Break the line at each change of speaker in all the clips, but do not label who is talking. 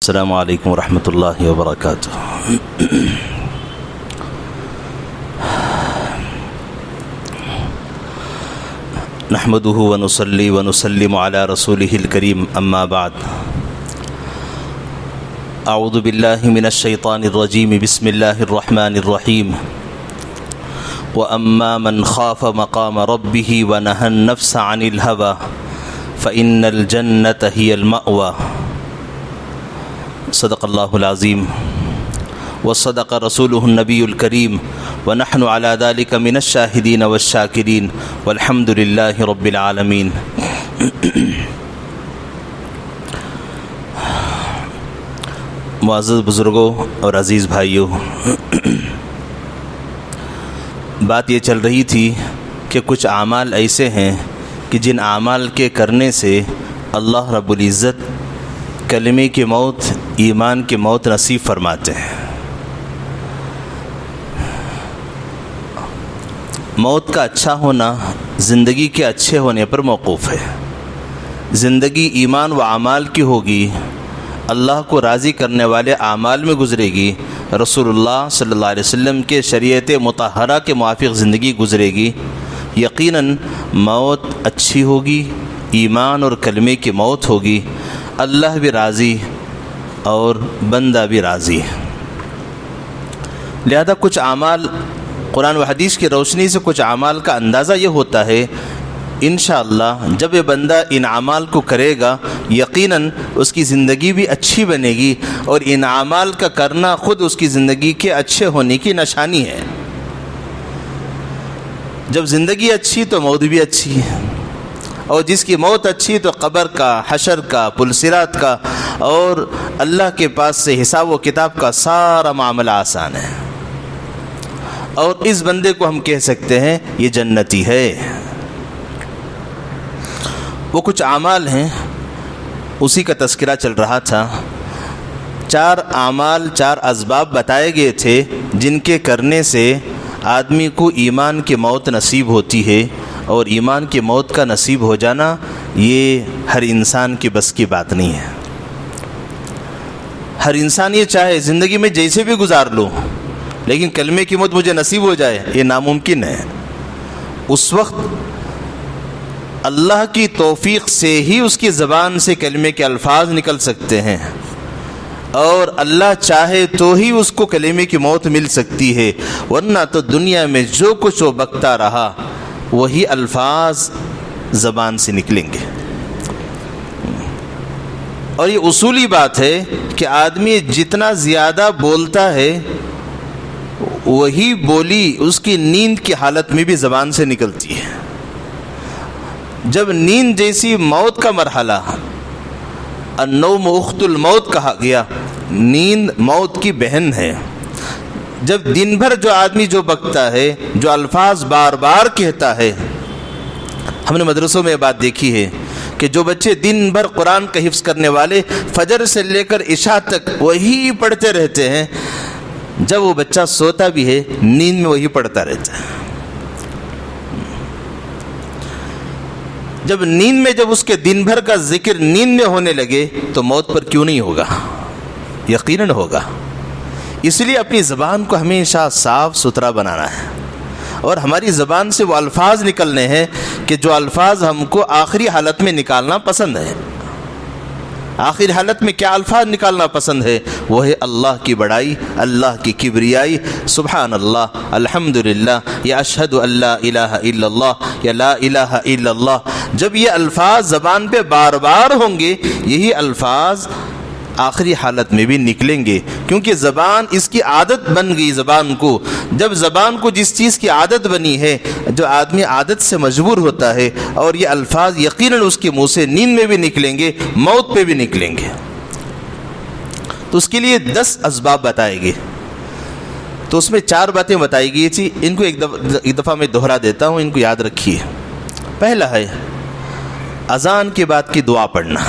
السلام علیکم ورحمۃ اللہ وبرکاتہ۔ نحمده ونصلي ونسلم على رسوله الكريم اما بعد۔ اعوذ باللہ من الشیطان الرجیم، بسم اللہ الرحمن الرحیم۔ واما من خاف مقام ربه ونهى النفس عن الهوى فإن الجنة هي المأوى۔ صدق اللہ العظیم وصدق رسولہ النبی الکریم ونحن على ذلك من الشاہدین والشاکرین والحمد للہ رب العالمین۔ معزز بزرگوں اور عزیز بھائیوں، بات یہ چل رہی تھی کہ کچھ اعمال ایسے ہیں کہ جن اعمال کے کرنے سے اللہ رب العزت کلمے کی موت، ایمان کی موت نصیب فرماتے ہیں۔ موت کا اچھا ہونا زندگی کے اچھے ہونے پر موقوف ہے۔ زندگی ایمان و اعمال کی ہوگی، اللہ کو راضی کرنے والے اعمال میں گزرے گی، رسول اللہ صلی اللہ علیہ وسلم کے شریعت مطہرہ کے موافق زندگی گزرے گی، یقیناً موت اچھی ہوگی، ایمان اور کلمے کی موت ہوگی، اللہ بھی راضی اور بندہ بھی راضی۔ لہذا کچھ اعمال قرآن و حدیث کی روشنی سے کچھ اعمال کا اندازہ یہ ہوتا ہے، انشاءاللہ جب یہ بندہ ان اعمال کو کرے گا یقیناً اس کی زندگی بھی اچھی بنے گی، اور ان اعمال کا کرنا خود اس کی زندگی کے اچھے ہونے کی نشانی ہے۔ جب زندگی اچھی تو موت بھی اچھی ہے، اور جس کی موت اچھی تو قبر کا، حشر کا، پلصراط کا اور اللہ کے پاس سے حساب و کتاب کا سارا معاملہ آسان ہے، اور اس بندے کو ہم کہہ سکتے ہیں یہ جنتی ہے۔ وہ کچھ اعمال ہیں، اسی کا تذکرہ چل رہا تھا۔ 4 اعمال، 4 اسباب بتائے گئے تھے جن کے کرنے سے آدمی کو ایمان کی موت نصیب ہوتی ہے، اور ایمان کی موت کا نصیب ہو جانا یہ ہر انسان کی بس کی بات نہیں ہے۔ ہر انسان یہ چاہے زندگی میں جیسے بھی گزار لو لیکن کلمے کی موت مجھے نصیب ہو جائے، یہ ناممکن ہے۔ اس وقت اللہ کی توفیق سے ہی اس کی زبان سے کلمے کے الفاظ نکل سکتے ہیں، اور اللہ چاہے تو ہی اس کو کلمے کی موت مل سکتی ہے، ورنہ تو دنیا میں جو کچھ وہ بکتا رہا وہی الفاظ زبان سے نکلیں گے۔ اور یہ اصولی بات ہے کہ آدمی جتنا زیادہ بولتا ہے وہی بولی اس کی نیند کی حالت میں بھی زبان سے نکلتی ہے۔ جب نیند جیسی موت کا مرحلہ، النوم اخت الموت کہا گیا، نیند موت کی بہن ہے۔ جب دن بھر جو آدمی جو بکتا ہے، جو الفاظ بار بار کہتا ہے، ہم نے مدرسوں میں یہ بات دیکھی ہے کہ جو بچے دن بھر قرآن کا حفظ کرنے والے فجر سے لے کر عشاء تک وہی پڑھتے رہتے ہیں، جب وہ بچہ سوتا بھی ہے نیند میں وہی پڑھتا رہتا ہے۔ جب نیند میں جب اس کے دن بھر کا ذکر نیند میں ہونے لگے تو موت پر کیوں نہیں ہوگا؟ یقیناً ہوگا۔ اس لیے اپنی زبان کو ہمیشہ صاف ستھرا بنانا ہے، اور ہماری زبان سے وہ الفاظ نکلنے ہیں کہ جو الفاظ ہم کو آخری حالت میں نکالنا پسند ہے۔ آخری حالت میں کیا الفاظ نکالنا پسند ہے؟ وہ ہے اللہ کی بڑائی، اللہ کی کبریائی، سبحان اللہ، الحمدللہ، یا اشہد ان لا الہ الا اللہ، یا لا الہ الا اللہ۔ جب یہ الفاظ زبان پہ بار بار ہوں گے یہی الفاظ آخری حالت میں بھی نکلیں گے، کیونکہ زبان اس کی عادت بن گئی۔ زبان کو جب زبان کو جس چیز کی عادت بنی ہے، جو آدمی عادت سے مجبور ہوتا ہے، اور یہ الفاظ یقیناً اس کے منہ سے نیند میں بھی نکلیں گے، موت پہ بھی نکلیں گے۔ تو اس کے لیے 10 اسباب بتائے گئے، تو اس میں 4 باتیں بتائی گئی تھی، ان کو ایک دفعہ میں دہرا دیتا ہوں، ان کو یاد رکھیے۔ پہلا ہے اذان کے بعد کی دعا پڑھنا،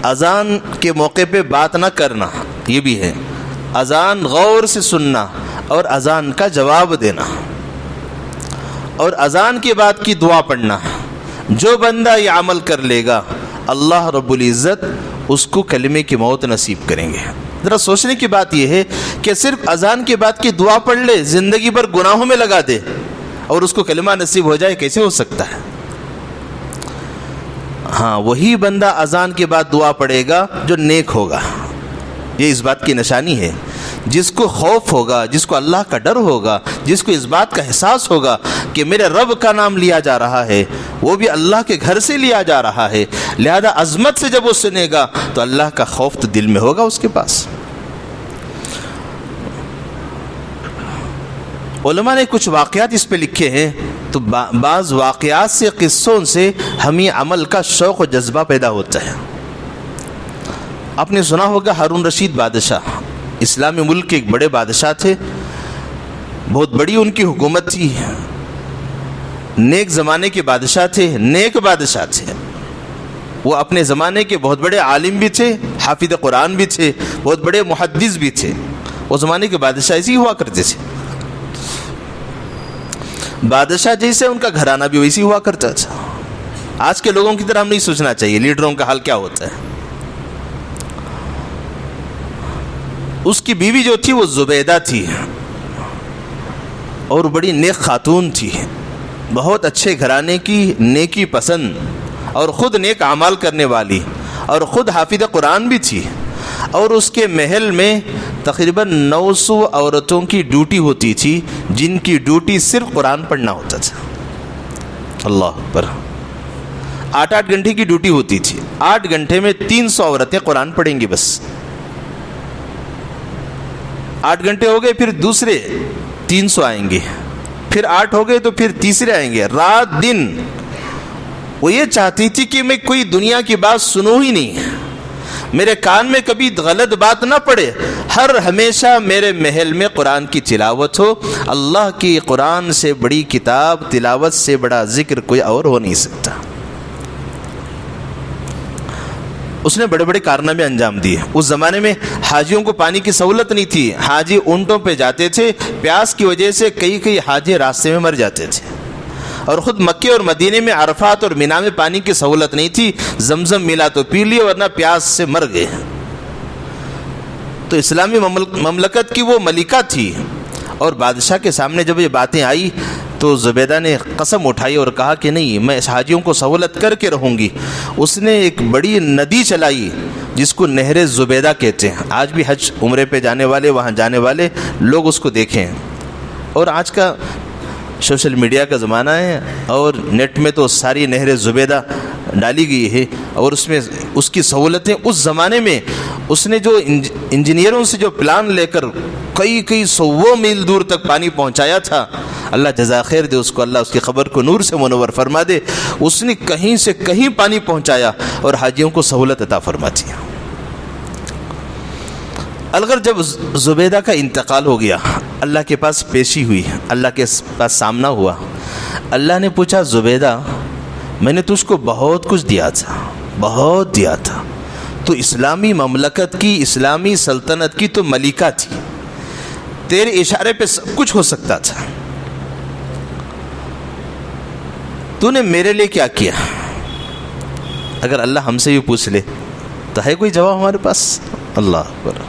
اذان کے موقع پہ بات نہ کرنا، یہ بھی ہے۔ اذان غور سے سننا اور اذان کا جواب دینا، اور اذان کے بعد کی دعا پڑھنا۔ جو بندہ یہ عمل کر لے گا اللہ رب العزت اس کو کلمے کی موت نصیب کریں گے۔ ذرا سوچنے کی بات یہ ہے کہ صرف اذان کے بعد کی دعا پڑھ لے، زندگی بھر گناہوں میں لگا دے اور اس کو کلمہ نصیب ہو جائے، کیسے ہو سکتا ہے؟ ہاں، وہی بندہ اذان کے بعد دعا پڑھے گا جو نیک ہوگا۔ یہ اس بات کی نشانی ہے، جس کو خوف ہوگا، جس کو اللہ کا ڈر ہوگا، جس کو اس بات کا احساس ہوگا کہ میرے رب کا نام لیا جا رہا ہے، وہ بھی اللہ کے گھر سے لیا جا رہا ہے، لہذا عظمت سے جب وہ سنے گا تو اللہ کا خوف تو دل میں ہوگا اس کے پاس۔ علماء نے کچھ واقعات اس پہ لکھے ہیں، تو بعض واقعات سے، قصوں سے ہمیں عمل کا شوق و جذبہ پیدا ہوتا ہے۔ آپ نے سنا ہوگا ہارون رشید بادشاہ، اسلامی ملک کے ایک بڑے بادشاہ تھے، بہت بڑی ان کی حکومت تھی، نیک زمانے کے بادشاہ تھے، نیک بادشاہ تھے۔ وہ اپنے زمانے کے بہت بڑے عالم بھی تھے، حافظ قرآن بھی تھے، بہت بڑے محدث بھی تھے۔ وہ زمانے کے بادشاہ ایسے ہی ہوا کرتے تھے، بادشاہ جیسے ان کا گھرانہ بھی ویسی ہوا کرتا تھا۔ آج کے لوگوں کی طرح ہم نہیں سوچنا چاہیے لیڈروں کا حال کیا ہوتا ہے۔ اس کی بیوی جو تھی وہ زبیدہ تھی اور بڑی نیک خاتون تھی، بہت اچھے گھرانے کی، نیکی پسند اور خود نیک اعمال کرنے والی، اور خود حافظ قرآن بھی تھی۔ اور اس کے محل میں تقریباً 900 عورتوں کی ڈیوٹی ہوتی تھی، جن کی ڈیوٹی صرف قرآن پڑھنا ہوتا تھا۔ اللہ اکبر، 8 گھنٹے کی ڈیوٹی ہوتی تھی، 8 گھنٹے میں 300 عورتیں قرآن پڑھیں گی بس۔ 8 گھنٹے ہو گئے، پھر دوسرے 300 آئیں گے، پھر 8 ہو گئے تو پھر تیسرے آئیں گے، رات دن۔ وہ یہ چاہتی تھی کہ میں کوئی دنیا کی بات سنوں ہی نہیں، میرے کان میں کبھی غلط بات نہ پڑے، ہمیشہ میرے محل میں قرآن کی تلاوت ہو۔ اللہ کی قرآن سے بڑی کتاب، تلاوت سے بڑا ذکر کوئی اور ہو نہیں سکتا۔ اس نے بڑے بڑے کارنامے انجام دیے۔ اس زمانے میں حاجیوں کو پانی کی سہولت نہیں تھی، حاجی اونٹوں پہ جاتے تھے، پیاس کی وجہ سے کئی حاجی راستے میں مر جاتے تھے، اور خود مکے اور مدینے میں عرفات اور مینا میں پانی کی سہولت نہیں تھی، زمزم ملا تو پی لیے ورنہ پیاس سے مر گئے۔ تو اسلامی مملکت کی وہ ملکہ تھی، اور بادشاہ کے سامنے جب یہ باتیں آئی تو زبیدہ نے قسم اٹھائی اور کہا کہ نہیں، میں اس حاجیوں کو سہولت کر کے رہوں گی۔ اس نے ایک بڑی ندی چلائی جس کو نہر زبیدہ کہتے ہیں۔ آج بھی حج عمرے پہ جانے والے، وہاں جانے والے لوگ اس کو دیکھیں، اور آج کا سوشل میڈیا کا زمانہ ہے، اور نیٹ میں تو ساری نہر زبیدہ ڈالی گئی ہے، اور اس میں اس کی سہولتیں اس زمانے میں اس نے جو انجینئروں سے جو پلان لے کر کئی 100 میل دور تک پانی پہنچایا تھا، اللہ جزا خیر دے اس کو، اللہ اس کی خبر کو نور سے منور فرما دے، اس نے کہیں سے کہیں پانی پہنچایا اور حاجیوں کو سہولت عطا فرما دیا۔ الگر جب زبیدہ کا انتقال ہو گیا، اللہ کے پاس پیشی ہوئی، اللہ کے پاس سامنا ہوا، اللہ نے پوچھا زبیدہ میں نے تجھ کو بہت کچھ دیا تھا، بہت دیا تھا، تو اسلامی مملکت کی، اسلامی سلطنت کی تو ملکہ تھی، تیرے اشارے پہ سب کچھ ہو سکتا تھا، تو نے میرے لیے کیا کیا؟ اگر اللہ ہم سے بھی پوچھ لے تو ہے کوئی جواب ہمارے پاس؟ اللہ اکبر۔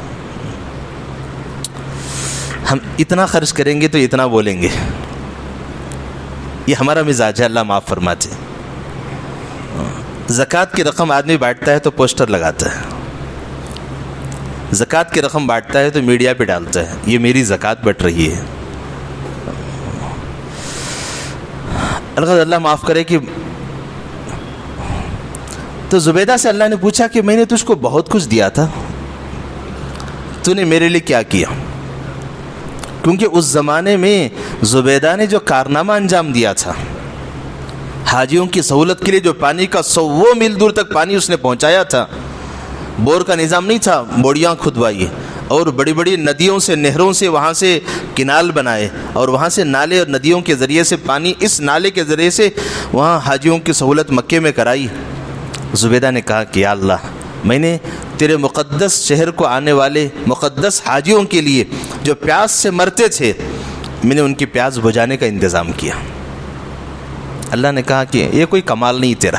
ہم اتنا خرچ کریں گے تو اتنا بولیں گے، یہ ہمارا مزاج ہے، اللہ معاف فرماتے۔ زکوٰۃ کی رقم آدمی بانٹتا ہے تو پوسٹر لگاتا ہے، زکوٰۃ کی رقم بانٹتا ہے تو میڈیا پہ ڈالتا ہے، یہ میری زکوٰۃ بٹ رہی ہے۔ اللہ معاف کرے کہ تو زبیدہ سے اللہ نے پوچھا کہ میں نے تجھ کو بہت کچھ دیا تھا، تو نے میرے لیے کیا کیا؟ کیونکہ اس زمانے میں زبیدہ نے جو کارنامہ انجام دیا تھا، حاجیوں کی سہولت کے لیے جو پانی کا 100 میل دور تک پانی اس نے پہنچایا تھا، بور کا نظام نہیں تھا، بوڑیاں کھدوائی اور بڑی بڑی ندیوں سے، نہروں سے وہاں سے کنال بنائے، اور وہاں سے نالے اور ندیوں کے ذریعے سے پانی، اس نالے کے ذریعے سے وہاں حاجیوں کی سہولت مکے میں کرائی۔ زبیدہ نے کہا کہ یا اللہ، میں نے تیرے مقدس شہر کو آنے والے مقدس حاجیوں کے لیے جو پیاس سے مرتے تھے، میں نے ان کی پیاس بجھانے کا انتظام کیا۔ اللہ نے کہا کہ یہ کوئی کمال نہیں تیرا،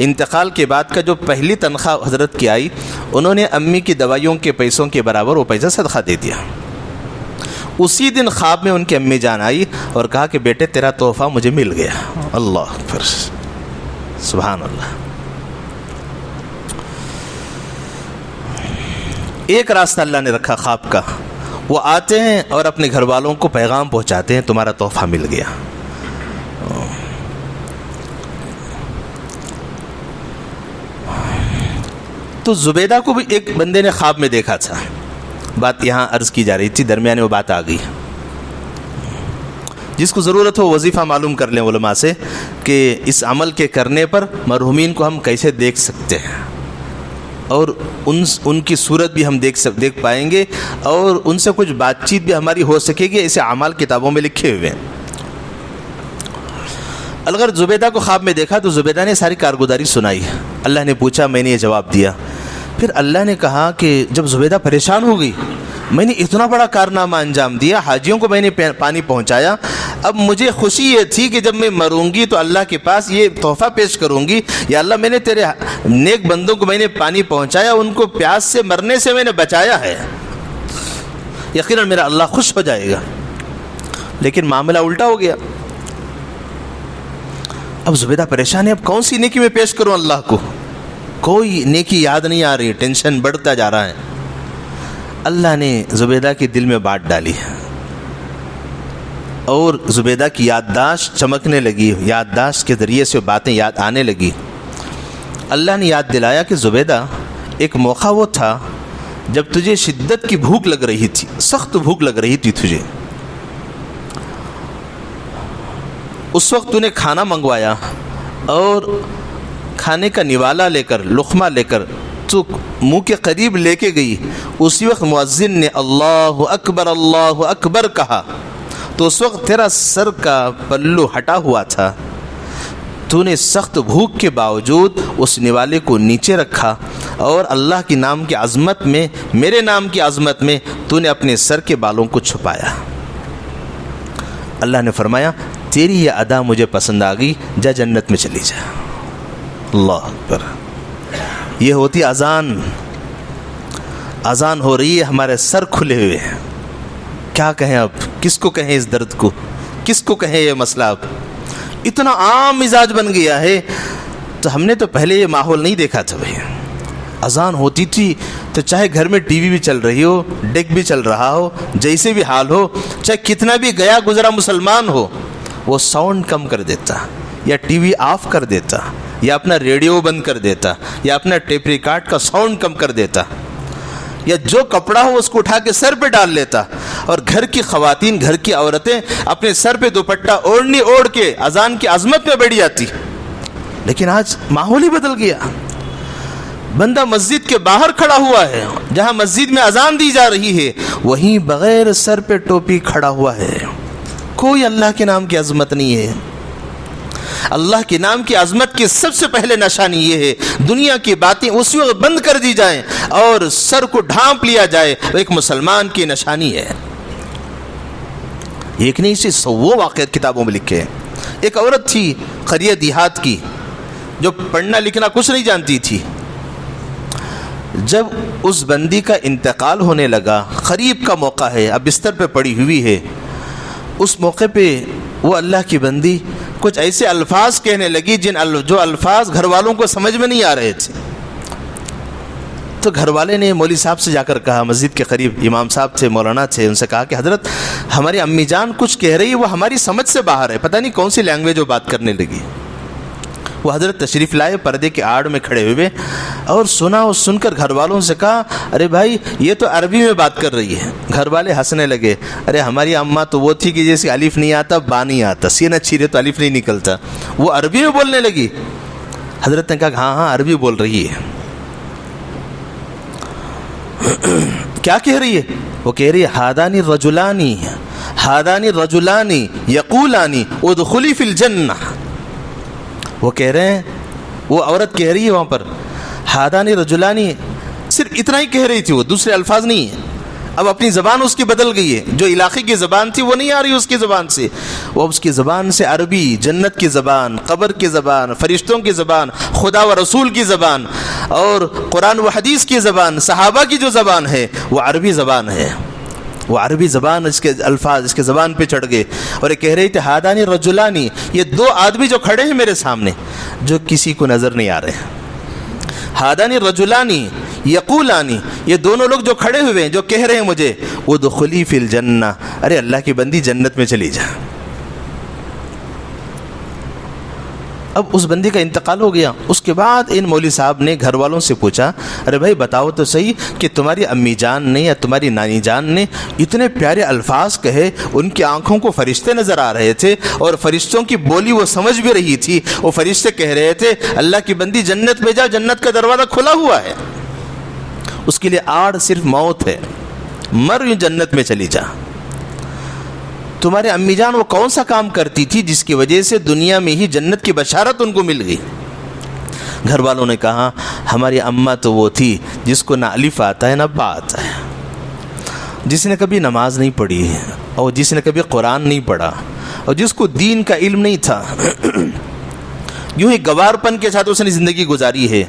انتقال کے بعد کا جو پہلی تنخواہ حضرت کی آئی، انہوں نے امی کی دوائیوں کے پیسوں کے برابر وہ پیسہ صدقہ دے دیا۔ اسی دن خواب میں ان کی امی جان آئی اور کہا کہ بیٹے تیرا تحفہ مجھے مل گیا۔ اللہ اکبر، سبحان اللہ۔ ایک راستہ اللہ نے رکھا خواب کا، وہ آتے ہیں اور اپنے گھر والوں کو پیغام پہنچاتے ہیں تمہارا تحفہ مل گیا۔ تو زبیدہ کو بھی ایک بندے نے خواب میں دیکھا تھا، بات یہاں عرض کی جا رہی تھی، درمیانے وہ بات آ گئی۔ جس کو ضرورت ہو وظیفہ معلوم کر لیں علماء سے کہ اس عمل کے کرنے پر مرحومین کو ہم کیسے دیکھ سکتے ہیں، اور ان کی صورت بھی ہم دیکھ پائیں گے، اور ان سے کچھ بات چیت بھی ہماری ہو سکے گی، ایسے اعمال کتابوں میں لکھے ہوئے ہیں۔ اگر زبیدہ کو خواب میں دیکھا تو زبیدہ نے ساری کارگزاری سنائی، اللہ نے پوچھا، میں نے یہ جواب دیا۔ پھر اللہ نے کہا کہ جب زبیدہ پریشان ہو گئی، میں نے اتنا بڑا کارنامہ انجام دیا، حاجیوں کو میں نے پانی پہنچایا، اب مجھے خوشی یہ تھی کہ جب میں مروں گی تو اللہ کے پاس یہ تحفہ پیش کروں گی، یا اللہ میں نے تیرے نیک بندوں کو میں نے پانی پہنچایا، ان کو پیاس سے مرنے سے میں نے بچایا ہے، یقیناً میرا اللہ خوش ہو جائے گا۔ لیکن معاملہ الٹا ہو گیا، اب زبیدہ پریشان ہے، اب کون سی نیکی میں پیش کروں اللہ کو، کوئی نیکی یاد نہیں آ رہی، ٹینشن بڑھتا جا رہا ہے۔ اللہ نے زبیدہ کے دل میں بات ڈالی اور زبیدہ کی یادداشت چمکنے لگی، یادداشت کے ذریعے سے باتیں یاد آنے لگی۔ اللہ نے یاد دلایا کہ زبیدہ ایک موقع وہ تھا جب تجھے شدت کی بھوک لگ رہی تھی، سخت بھوک لگ رہی تھی تجھے، اس وقت تو نے کھانا منگوایا اور کھانے کا نوالا لے کر، لقمہ لے کر تو منہ کے قریب لے کے گئی، اسی وقت مؤذن نے اللہ اکبر کہا، تو اس وقت تیرا سر کا پلو ہٹا ہوا تھا، تو نے سخت بھوک کے باوجود اس نوالے کو نیچے رکھا اور اللہ کے نام کی عظمت میں، میرے نام کی عظمت میں تو نے اپنے سر کے بالوں کو چھپایا۔ اللہ نے فرمایا تیری یہ ادا مجھے پسند آ گئی، جا جنت میں چلی جا۔ اللہ اکبر، یہ ہوتی اذان، اذان ہو رہی ہے، ہمارے سر کھلے ہوئے ہیں، کیا کہیں اب، کس کو کہیں اس درد کو، کس کو کہیں یہ مسئلہ، اب اتنا عام مزاج بن گیا ہے۔ تو ہم نے تو پہلے یہ ماحول نہیں دیکھا تھا بھائی، اذان ہوتی تھی تو چاہے گھر میں ٹی وی بھی چل رہی ہو، ڈیک بھی چل رہا ہو، جیسے بھی حال ہو، چاہے کتنا بھی گیا گزرا مسلمان ہو، وہ ساؤنڈ کم کر دیتا، یا ٹی وی آف کر دیتا، یا اپنا ریڈیو بند کر دیتا، یا اپنا ٹیپ ریکارڈ کا ساؤنڈ کم کر دیتا، یا جو کپڑا ہو اس کو اٹھا کے سر پہ ڈال لیتا، اور گھر کی خواتین، گھر کی عورتیں اپنے سر پہ دوپٹہ اوڑھنی اوڑھ کے اذان کی عظمت میں بیٹھ جاتی۔ لیکن آج ماحول ہی بدل گیا، بندہ مسجد کے باہر کھڑا ہوا ہے، جہاں مسجد میں اذان دی جا رہی ہے وہیں بغیر سر پہ ٹوپی کھڑا ہوا ہے، کوئی اللہ کے نام کی عظمت نہیں ہے۔ اللہ کے نام کی عظمت کی سب سے پہلے نشانی یہ ہے دنیا کی باتیں اسی وقت بند کر دی جائیں اور سر کو ڈھانپ لیا جائے، وہ ایک مسلمان کی نشانی ہے۔ ایک نہیں سے سو واقعات کتابوں میں لکھے ہیں۔ ایک عورت تھی قریہ دیہات کی جو پڑھنا لکھنا کچھ نہیں جانتی تھی، جب اس بندی کا انتقال ہونے لگا، قریب کا موقع ہے، اب بستر پہ پڑی ہوئی ہے، اس موقع پہ وہ اللہ کی بندی کچھ ایسے الفاظ کہنے لگی جو الفاظ گھر والوں کو سمجھ میں نہیں آ رہے تھے۔ تو گھر والے نے مولوی صاحب سے جا کر کہا، مسجد کے قریب امام صاحب تھے، مولانا تھے، ان سے کہا کہ حضرت ہماری امی جان کچھ کہہ رہی ہے، وہ ہماری سمجھ سے باہر ہے، پتہ نہیں کون سی لینگویج وہ بات کرنے لگی۔ وہ حضرت تشریف لائے، پردے کے آڑ میں کھڑے ہوئے اور سنا، اور سن کر گھر والوں سے کہا ارے بھائی یہ تو عربی میں بات کر رہی ہے۔ گھر والے ہنسنے لگے، ارے ہماری اماں تو وہ تھی کہ جیسے الف نہیں آتا با نہیں آتا، سینہ چھیرے تو الف نہیں نکلتا، وہ عربی میں بولنے لگی۔ حضرت نے کہا ہاں ہاں عربی بول رہی ہے۔ کیا کہہ رہی ہے؟ وہ کہہ رہی ہے ہادانی رجلانی یقولانی ادخلی فی الجنہ۔ وہ کہہ رہے ہیں، وہ عورت کہہ رہی ہے وہاں پر ہادانی رجلانی، صرف اتنا ہی کہہ رہی تھی، وہ دوسرے الفاظ نہیں ہیں، اب اپنی زبان اس کی بدل گئی ہے، جو علاقے کی زبان تھی وہ نہیں آ رہی اس کی زبان سے، وہ اس کی زبان سے عربی، جنت کی زبان، قبر کی زبان، فرشتوں کی زبان، خدا و رسول کی زبان اور قرآن و حدیث کی زبان، صحابہ کی جو زبان ہے وہ عربی زبان ہے، وہ عربی زبان، اس کے الفاظ اس کے زبان پہ چڑھ گئے اور یہ کہہ رہے تھے ہادانی رجلانی، یہ دو آدمی جو کھڑے ہیں میرے سامنے جو کسی کو نظر نہیں آ رہے ہیں، ہادانی رجلانی یقولانی، یہ دونوں لوگ جو کھڑے ہوئے ہیں جو کہہ رہے ہیں مجھے ادخلی فی الجنہ، ارے اللہ کی بندی جنت میں چلی جا۔ اب اس بندی کا انتقال ہو گیا، اس کے بعد ان مولوی صاحب نے گھر والوں سے پوچھا، ارے بھائی بتاؤ تو صحیح کہ تمہاری امی جان نے یا تمہاری نانی جان نے اتنے پیارے الفاظ کہے، ان کی آنکھوں کو فرشتے نظر آ رہے تھے اور فرشتوں کی بولی وہ سمجھ بھی رہی تھی، وہ فرشتے کہہ رہے تھے اللہ کی بندی جنت میں جا، جنت کا دروازہ کھلا ہوا ہے، اس کے لیے آڑ صرف موت ہے، مر یوں جنت میں چلی جا۔ تمہارے امی جان وہ کون سا کام کرتی تھی جس کی وجہ سے دنیا میں ہی جنت کی بشارت ان کو مل گئی؟ گھر والوں نے کہا ہماری اماں تو وہ تھی جس کو نہ الف آتا ہے نہ با آتا ہے، جس نے کبھی نماز نہیں پڑھی اور جس نے کبھی قرآن نہیں پڑھا اور جس کو دین کا علم نہیں تھا، یوں ہی گوارپن کے ساتھ اس نے زندگی گزاری ہے۔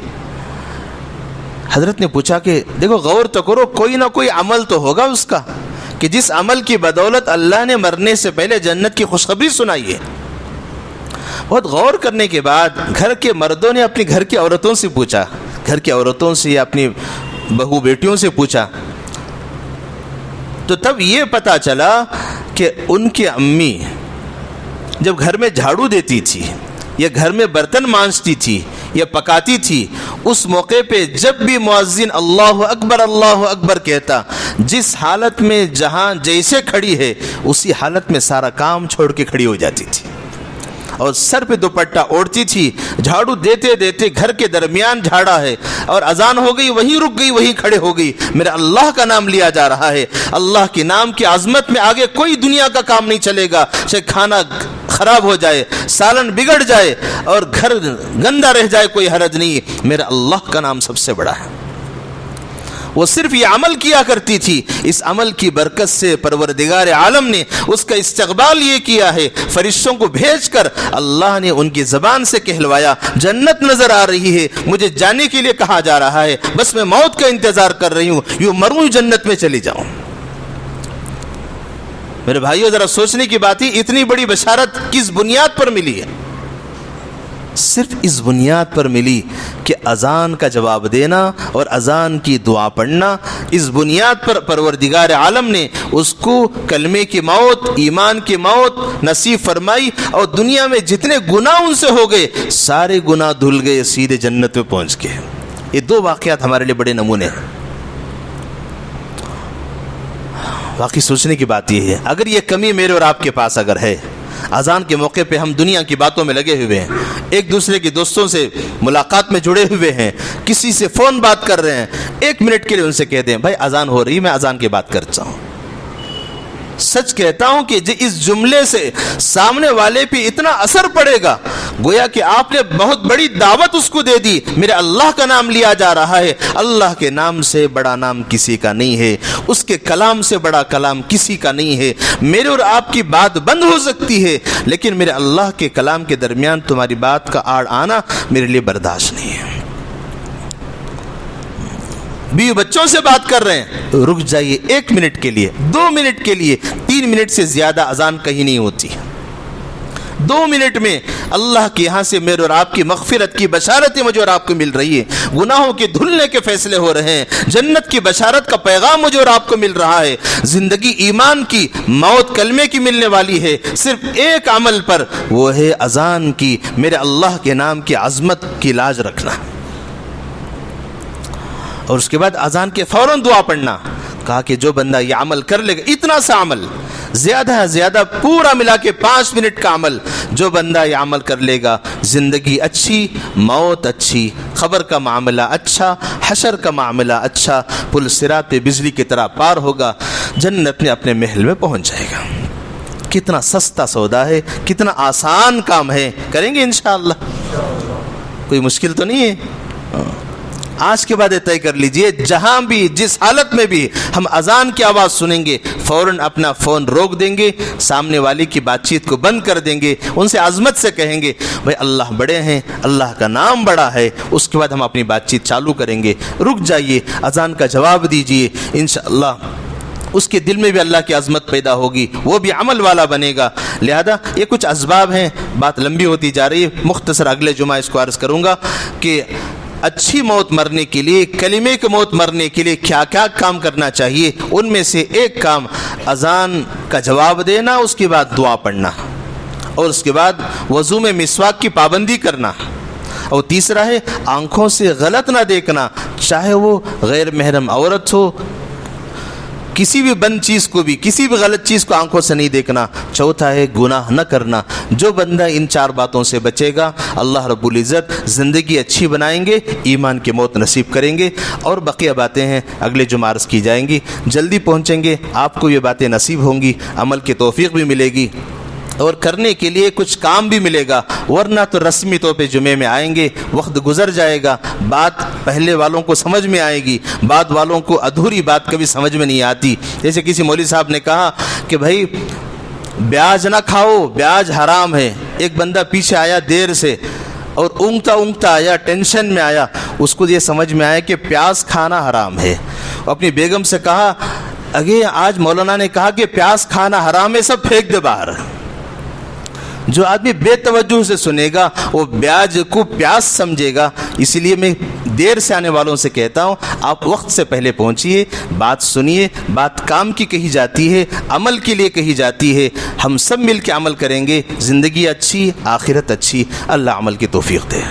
حضرت نے پوچھا کہ دیکھو غور تو کرو، کوئی نہ کوئی عمل تو ہوگا اس کا کہ جس عمل کی بدولت اللہ نے مرنے سے پہلے جنت کی خوشخبری سنائی ہے۔ بہت غور کرنے کے بعد گھر کے مردوں نے اپنی گھر کی عورتوں سے پوچھا، گھر کی عورتوں سے یا اپنی بہو بیٹیوں سے پوچھا، تو تب یہ پتہ چلا کہ ان کی امی جب گھر میں جھاڑو دیتی تھی یا گھر میں برتن مانجتی تھی یا پکاتی تھی، اس موقع پہ جب بھی مؤذن اللہ اکبر کہتا، جس حالت میں جہاں جیسے کھڑی ہے اسی حالت میں سارا کام چھوڑ کے کھڑی ہو جاتی تھی اور سر پہ دوپٹہ اوڑھتی تھی، جھاڑو دیتے دیتے گھر کے درمیان جھاڑا ہے اور اذان ہو گئی وہیں رک گئی، وہیں کھڑے ہو گئی، میرا اللہ کا نام لیا جا رہا ہے، اللہ کے نام کی عظمت میں آگے کوئی دنیا کا کام نہیں چلے گا، چاہے کھانا خراب ہو جائے، سالن بگڑ جائے اور گھر گندا رہ جائے کوئی حرج نہیں، میرا اللہ کا نام سب سے بڑا ہے۔ وہ صرف یہ عمل کیا کرتی تھی، اس عمل کی برکت سے پروردگار عالم نے اس کا استقبال یہ کیا ہے، فرشتوں کو بھیج کر اللہ نے ان کی زبان سے کہلوایا جنت نظر آ رہی ہے، مجھے جانے کے لیے کہا جا رہا ہے، بس میں موت کا انتظار کر رہی ہوں، یوں مروں جنت میں چلی جاؤں۔ میرے بھائیو ذرا سوچنے کی بات ہی، اتنی بڑی بشارت کس بنیاد پر ملی ہے؟ صرف اس بنیاد پر ملی کہ اذان کا جواب دینا اور اذان کی دعا پڑھنا، اس بنیاد پر پروردگار عالم نے اس کو کلمے کی موت، ایمان کی موت نصیب فرمائی اور دنیا میں جتنے گناہ ان سے ہو گئے سارے گناہ دھل گئے، سیدھے جنت میں پہنچ گئے۔ یہ دو واقعات ہمارے لیے بڑے نمونے ہیں۔ باقی سوچنے کی بات یہ ہے، اگر یہ کمی میرے اور آپ کے پاس اگر ہے، اذان کے موقع پہ ہم دنیا کی باتوں میں لگے ہوئے ہیں، ایک دوسرے کے دوستوں سے ملاقات میں جڑے ہوئے ہیں، کسی سے فون بات کر رہے ہیں، 1 منٹ کے لیے ان سے کہہ دیں بھائی اذان ہو رہی، میں اذان کی بات کرتا ہوں۔ سچ کہتا ہوں کہ اس جملے سے سامنے والے پہ اتنا اثر پڑے گا، گویا کہ آپ نے بہت بڑی دعوت اس کو دے دی، میرے اللہ کا نام لیا جا رہا ہے، اللہ کے نام سے بڑا نام کسی کا نہیں ہے، اس کے کلام سے بڑا کلام کسی کا نہیں ہے۔ میرے اور آپ کی بات بند ہو سکتی ہے لیکن میرے اللہ کے کلام کے درمیان تمہاری بات کا آڑ آنا میرے لیے برداشت نہیں ہے۔ بیوی بچوں سے بات کر رہے ہیں، رک جائیے 1 منٹ کے لیے، 2 منٹ کے لیے، 3 منٹ سے زیادہ اذان کہیں نہیں ہوتی۔ 2 منٹ میں اللہ کے یہاں سے میرے اور آپ کی مغفرت کی بشارتیں مجھے اور آپ کو مل رہی ہے، گناہوں کے دھلنے کے فیصلے ہو رہے ہیں، جنت کی بشارت کا پیغام مجھے اور آپ کو مل رہا ہے، زندگی ایمان کی، موت کلمے کی ملنے والی ہے، صرف ایک عمل پر، وہ ہے اذان کی، میرے اللہ کے نام کی عظمت کی لاج رکھنا، اور اس کے بعد اذان کے فوراً دعا پڑھنا۔ کہا کہ جو بندہ یہ عمل کر لے گا، اتنا سا عمل، زیادہ ہے زیادہ پورا ملا کے 5 منٹ کا عمل، جو بندہ یہ عمل کر لے گا، زندگی اچھی، موت اچھی، خبر کا معاملہ اچھا، حشر کا معاملہ اچھا، پل صراط پہ بجلی کی طرح پار ہوگا، جنت میں اپنے محل میں پہنچ جائے گا۔ کتنا سستا سودا ہے، کتنا آسان کام ہے، کریں گے انشاءاللہ، کوئی مشکل تو نہیں ہے۔ آج کے بعد طے کر لیجئے جہاں بھی جس حالت میں بھی ہم اذان کی آواز سنیں گے فوراً اپنا فون روک دیں گے, سامنے والے کی بات چیت کو بند کر دیں گے, ان سے عظمت سے کہیں گے بھائی اللہ بڑے ہیں, اللہ کا نام بڑا ہے. اس کے بعد ہم اپنی بات چیت چالو کریں گے. رک جائیے, اذان کا جواب دیجئے, انشاءاللہ اس کے دل میں بھی اللہ کی عظمت پیدا ہوگی, وہ بھی عمل والا بنے گا. لہذا یہ کچھ اسباب ہیں, بات لمبی ہوتی جا رہی ہے, مختصر اگلے جمعہ اس کو عرض کروں گا کہ اچھی موت مرنے کے لیے, کلمے کی موت مرنے کے لیے کیا کیا کام کرنا چاہیے. ان میں سے ایک کام اذان کا جواب دینا, اس کے بعد دعا پڑھنا, اور اس کے بعد وضو میں مسواک کی پابندی کرنا, اور تیسرا ہے آنکھوں سے غلط نہ دیکھنا, چاہے وہ غیر محرم عورت ہو, کسی بھی بند چیز کو بھی, کسی بھی غلط چیز کو آنکھوں سے نہیں دیکھنا. چوتھا ہے گناہ نہ کرنا. جو بندہ ان 4 باتوں سے بچے گا اللہ رب العزت زندگی اچھی بنائیں گے, ایمان کی موت نصیب کریں گے. اور بقیہ باتیں ہیں اگلے جمعہ عرض کی جائیں گی. جلدی پہنچیں گے, آپ کو یہ باتیں نصیب ہوں گی, عمل کی توفیق بھی ملے گی اور کرنے کے لیے کچھ کام بھی ملے گا. ورنہ تو رسمی طور پہ جمعے میں آئیں گے, وقت گزر جائے گا, بات پہلے والوں کو سمجھ میں آئے گی, بعد والوں کو ادھوری بات کبھی سمجھ میں نہیں آتی. جیسے کسی مولوی صاحب نے کہا کہ بھائی پیاز نہ کھاؤ, پیاز حرام ہے. ایک بندہ پیچھے آیا دیر سے اور اونگتا اونگتا آیا, ٹینشن میں آیا, اس کو یہ سمجھ میں آیا کہ پیاز کھانا حرام ہے. اپنی بیگم سے کہا اگے آج مولانا نے کہا کہ پیاز کھانا حرام ہے, سب پھینک دے باہر. جو آدمی بے توجہ سے سنے گا وہ پیاز کو پیاس سمجھے گا. اسی لیے میں دیر سے آنے والوں سے کہتا ہوں آپ وقت سے پہلے پہنچیے, بات سنیے. بات کام کی کہی جاتی ہے, عمل کے لیے کہی جاتی ہے. ہم سب مل کے عمل کریں گے, زندگی اچھی, آخرت اچھی. اللہ عمل کی توفیق دے.